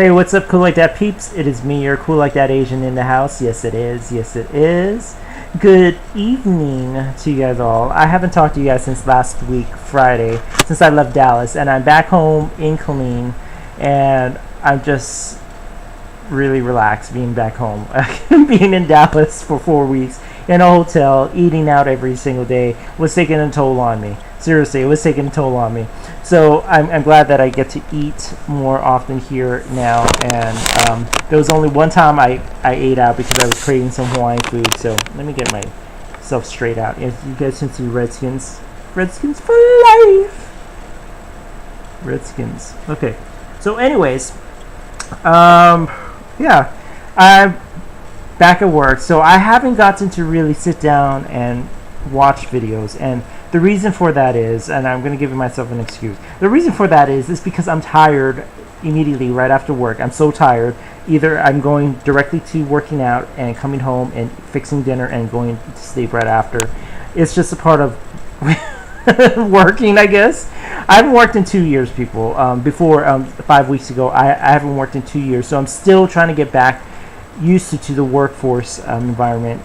Hey, what's up, Cool Like That peeps? It is me, your Cool Like That Asian in the house. Yes, it is. Yes, it is. Good evening to you guys all. I haven't talked to you guys since last week, Friday, since I left Dallas, and I'm back home in Killeen, and I'm just really relaxed being back home. Being in Dallas for 4 weeks in a hotel, eating out every single day was taking a toll on me. Seriously, it was taking a toll on me. So I'm glad that I get to eat more often here now. And there was only one time I ate out because I was craving some Hawaiian food. So let me get myself straight out. As you guys can see, Redskins for life. Redskins. Okay. So anyways, yeah, I'm back at work. So I haven't gotten to really sit down and watch videos, and the reason for that is, and I'm going to give myself an excuse, the reason for that is because I'm tired immediately right after work. I'm so tired. Either I'm going directly to working out and coming home and fixing dinner and going to sleep right after. It's just a part of working, I guess. I haven't worked in 2 years, people. Before 5 weeks ago, I haven't worked in 2 years, so I'm still trying to get back used to the workforce environment.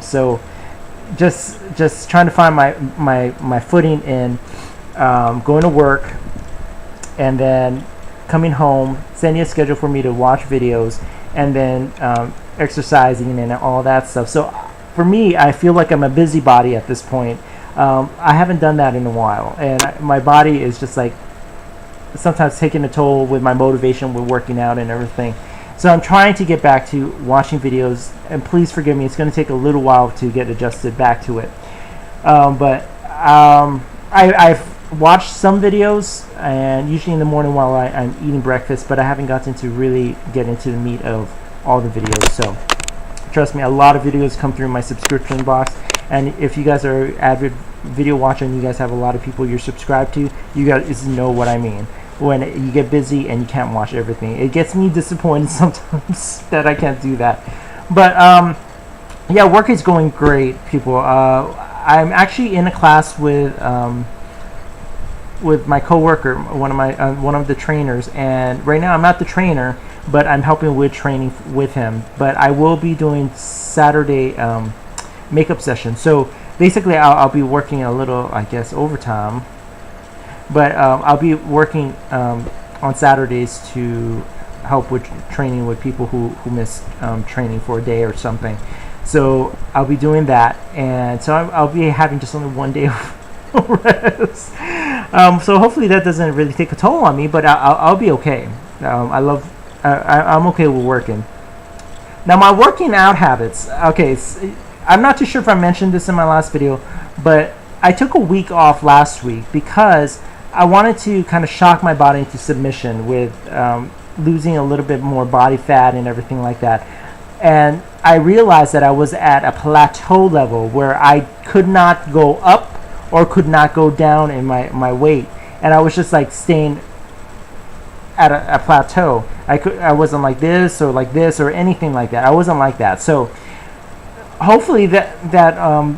So just trying to find my footing in going to work and then coming home, sending a schedule for me to watch videos, and then exercising and all that stuff. So for me, I feel like I'm a busybody at this point. I haven't done that in a while, and my body is just like sometimes taking a toll with my motivation with working out and everything. So I'm trying to get back to watching videos, and please forgive me, it's going to take a little while to get adjusted back to it. But I've watched some videos, and usually in the morning while I'm eating breakfast, but I haven't gotten to really get into the meat of all the videos. So trust me, a lot of videos come through my subscription box, and if you guys are an avid video watcher and you guys have a lot of people you're subscribed to, you guys know what I mean. When you get busy and you can't watch everything, it gets me disappointed sometimes that I can't do that. But yeah, work is going great, people. I'm actually in a class with my coworker, one of the trainers, and right now I'm not the trainer, but I'm helping with training with him. But I will be doing Saturday makeup session. So basically, I'll be working a little, I guess, overtime. But I'll be working on Saturdays to help with training with people who miss training for a day or something. So I'll be doing that, and so I'll be having just only 1 day of rest. So hopefully that doesn't really take a toll on me, but I'll be okay. I'm okay with working. Now my working out habits. Okay, I'm not too sure if I mentioned this in my last video, but I took a week off last week because I wanted to kind of shock my body into submission with losing a little bit more body fat and everything like that. And I realized that I was at a plateau level where I could not go up or could not go down in my weight. And I was just like staying at a plateau. I wasn't like this or anything like that. I wasn't like that. So hopefully that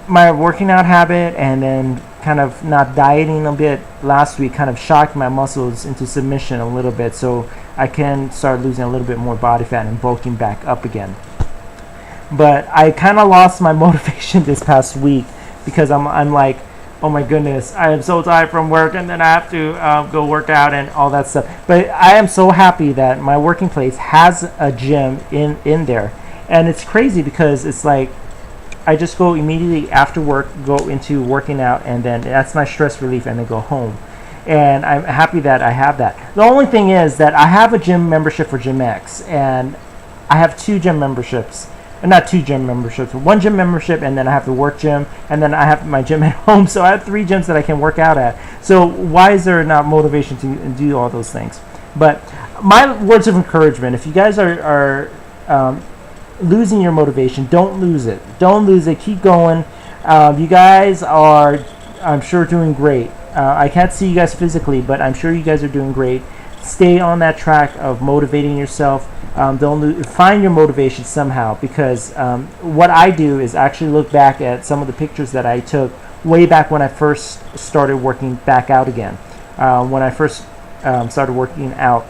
my working out habit and then kind of not dieting a bit last week kind of shocked my muscles into submission a little bit, so I can start losing a little bit more body fat and bulking back up again. But I kind of lost my motivation this past week because I'm like, oh my goodness, I am so tired from work, and then I have to go work out and all that stuff. But I am so happy that my working place has a gym in there, and it's crazy because it's like I just go immediately after work, go into working out, and then that's my stress relief, and then go home. And I'm happy that I have that. The only thing is that I have a gym membership for Gym X, and I have two gym memberships. Not two gym memberships, one gym membership, and then I have the work gym, and then I have my gym at home. So I have 3 gyms that I can work out at. So why is there not motivation to do all those things? But my words of encouragement, if you guys are losing your motivation, don't lose it. Don't lose it. Keep going. You guys are, I'm sure, doing great. I can't see you guys physically, but I'm sure you guys are doing great. Stay on that track of motivating yourself. Find your motivation somehow, because what I do is actually look back at some of the pictures that I took way back when I first started working back out again. When I first started working out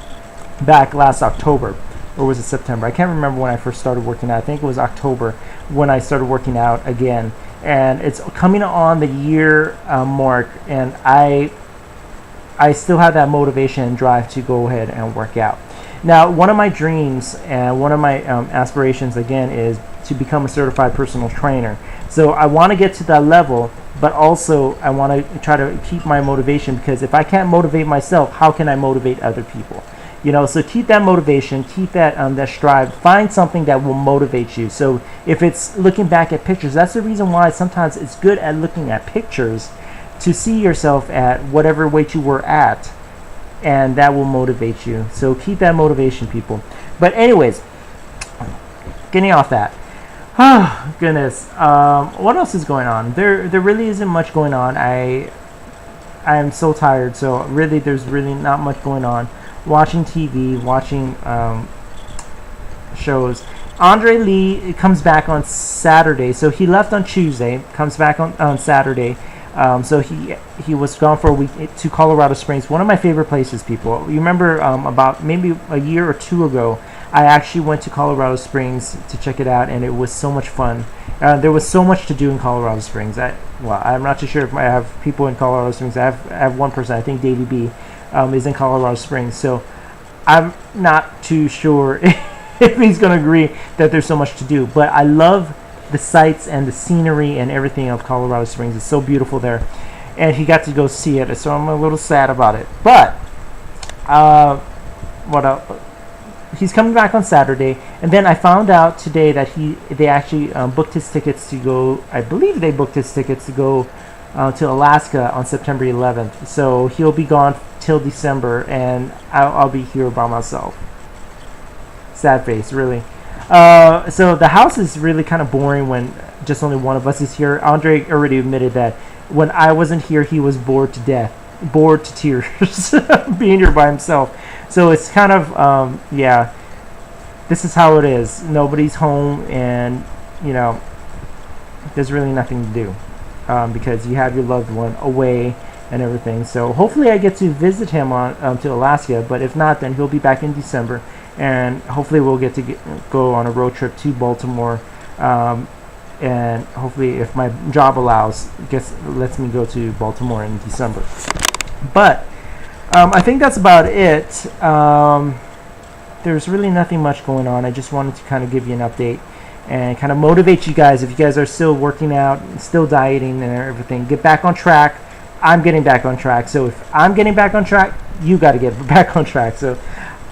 back last October, or was it September? I can't remember when I first started working out. I think it was October when I started working out again, and it's coming on the year mark, and I still have that motivation and drive to go ahead and work out. Now, one of my dreams and one of my aspirations again is to become a certified personal trainer. So I want to get to that level, but also I want to try to keep my motivation, because if I can't motivate myself, how can I motivate other people? So keep that motivation, keep that that strive. Find something that will motivate you. So if it's looking back at pictures, that's the reason why sometimes it's good at looking at pictures to see yourself at whatever weight you were at, and that will motivate you. So keep that motivation, people. But anyways, getting off that. Oh goodness. What else is going on? There really isn't much going on. I am so tired. So really, there's really not much going on. Watching TV, watching shows. Andre Lee comes back on Saturday. So he left on Tuesday, comes back on Saturday. So he was gone for a week to Colorado Springs, one of my favorite places, people. You remember about maybe a year or two ago, I actually went to Colorado Springs to check it out, and it was so much fun. There was so much to do in Colorado Springs. I'm not too sure if I have people in Colorado Springs. I have one person, I think Davey B, is in Colorado Springs. So I'm not too sure if he's going to agree that there's so much to do. But I love the sights and the scenery and everything of Colorado Springs. It's so beautiful there, and he got to go see it, so I'm a little sad about it. But what else? He's coming back on Saturday, and then I found out today that they actually booked his tickets to go. I believe they booked his tickets to go to Alaska on September 11th. So he'll be gone till December, and I'll be here by myself. Sad face, really. So the house is really kind of boring when just only one of us is here. Andre already admitted that when I wasn't here, he was bored to death, bored to tears, being here by himself. So it's kind of, this is how it is. Nobody's home, and, there's really nothing to do because you have your loved one away and everything. So hopefully I get to visit him to Alaska, but if not, then he'll be back in December. And hopefully we'll get to go on a road trip to Baltimore, and hopefully, if my job allows, lets me go to Baltimore in December. But I think that's about it. There's really nothing much going on. I just wanted to kind of give you an update and kind of motivate you guys. If you guys are still working out, still dieting and everything, get back on track. I'm getting back on track. So if I'm getting back on track, you got to get back on track. So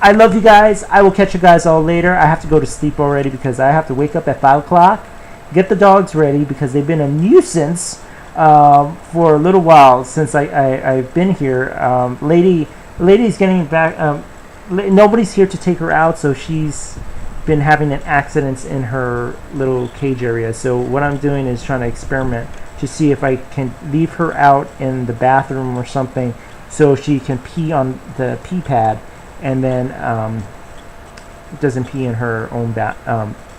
I love you guys. I will catch you guys all later. I have to go to sleep already because I have to wake up at 5 o'clock, get the dogs ready because they've been a nuisance for a little while since I've been here. Lady's getting back. Nobody's here to take her out, so she's been having an accidents in her little cage area. So what I'm doing is trying to experiment to see if I can leave her out in the bathroom or something so she can pee on the pee pad, and then doesn't pee in her own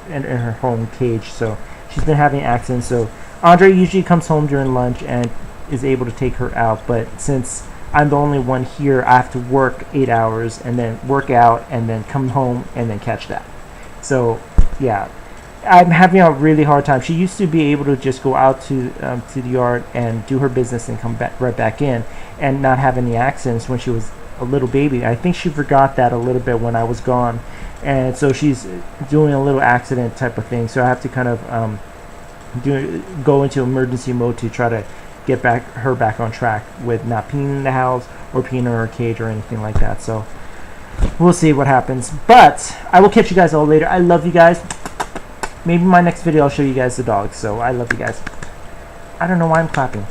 in her home cage. So she's been having accidents. So Andre usually comes home during lunch and is able to take her out, but since I'm the only one here, I have to work 8 hours and then work out and then come home and then catch that. So yeah, I'm having a really hard time. She used to be able to just go out to the yard and do her business and come back right back in and not have any accidents when she was a little baby. I think she forgot that a little bit when I was gone, and so she's doing a little accident type of thing. So I have to kind of go into emergency mode to try to get her back on track with not peeing in the house or peeing in her cage or anything like that. So we'll see what happens, but I will catch you guys all later. I love you guys. Maybe my next video I'll show you guys the dogs. So I love you guys. I don't know why I'm clapping.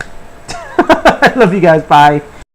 I love you guys. Bye.